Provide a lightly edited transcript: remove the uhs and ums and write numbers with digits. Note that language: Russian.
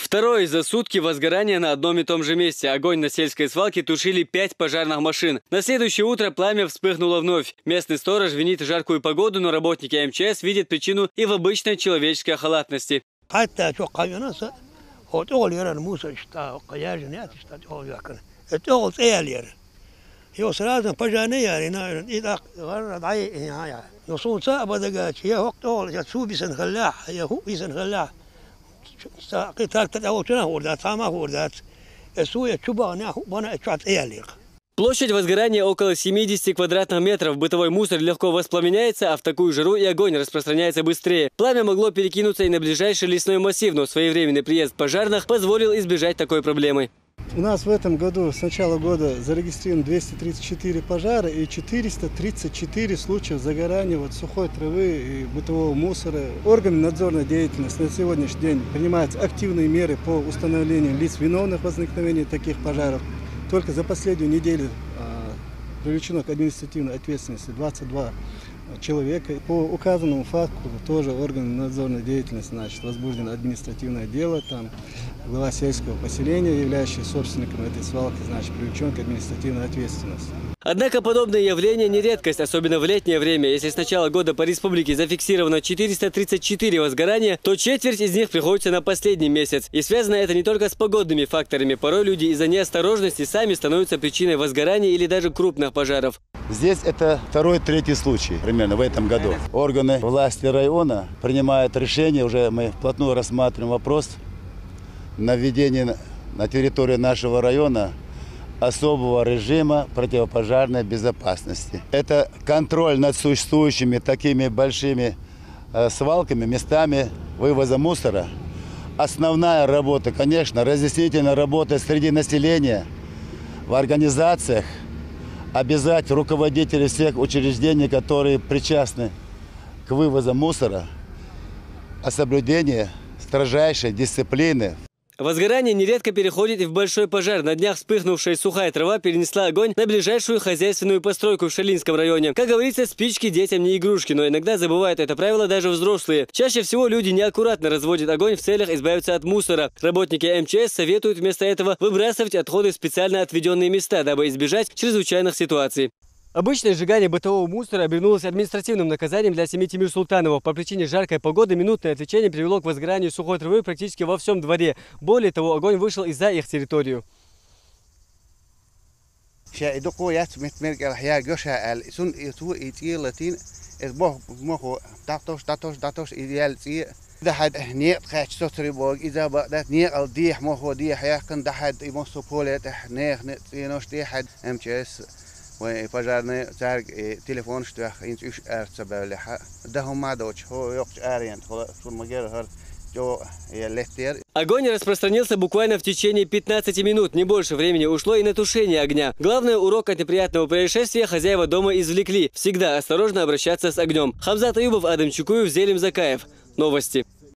Второе за сутки возгорание на одном и том же месте. Огонь на сельской свалке тушили 5 пожарных машин. На следующее утро пламя вспыхнуло вновь. Местный сторож винит жаркую погоду, но работники МЧС видят причину и в обычной человеческой халатности. Площадь возгорания около 70 квадратных метров. Бытовой мусор легко воспламеняется, а в такую жару и огонь распространяется быстрее. Пламя могло перекинуться и на ближайший лесной массив, но своевременный приезд пожарных позволил избежать такой проблемы. У нас в этом году с начала года зарегистрировано 234 пожара и 434 случая загорания сухой травы и бытового мусора. Органы надзорной деятельности на сегодняшний день принимают активные меры по установлению лиц, виновных в возникновении таких пожаров. Только за последнюю неделю привлечено к административной ответственности 22 человека. По указанному факту тоже органы надзорной деятельности возбуждено административное дело. Там глава сельского поселения, являющийся собственником этой свалки, привлечен к административной ответственности. Однако подобные явления не редкость, особенно в летнее время. Если с начала года по республике зафиксировано 434 возгорания, то четверть из них приходится на последний месяц. И связано это не только с погодными факторами. Порой люди из-за неосторожности сами становятся причиной возгорания или даже крупных пожаров. Здесь это второй-третий случай примерно в этом году. Органы власти района принимают решение, уже мы вплотную рассматриваем вопрос на введение на территории нашего района особого режима противопожарной безопасности. Это контроль над существующими такими большими свалками, местами вывоза мусора. Основная работа, конечно, разъяснительная работа среди населения, в организациях, обязать руководителей всех учреждений, которые причастны к вывозу мусора, о соблюдении строжайшей дисциплины. Возгорание нередко переходит и в большой пожар. На днях вспыхнувшая сухая трава перенесла огонь на ближайшую хозяйственную постройку в Шалинском районе. Как говорится, спички детям не игрушки, но иногда забывают это правило даже взрослые. Чаще всего люди неаккуратно разводят огонь в целях избавиться от мусора. Работники МЧС советуют вместо этого выбрасывать отходы в специально отведенные места, дабы избежать чрезвычайных ситуаций. Обычное сжигание бытового мусора обернулось административным наказанием для семьи Тимир Султановых. По причине жаркой погоды минутное отвлечение привело к возгоранию сухой травы практически во всем дворе. Более того, огонь вышел и за их территорию. пожарный телефон что инж арцабалиха дахум мадоч хо ёкч ариент хо Огонь распространился буквально в течение 15 минут. Не больше времени ушло и на тушение огня. Главный урок от неприятного происшествия хозяева дома извлекли. Всегда осторожно обращаться с огнем. Хамзат Аюбов, Адам Чукуев, Зелим Закаев. Новости.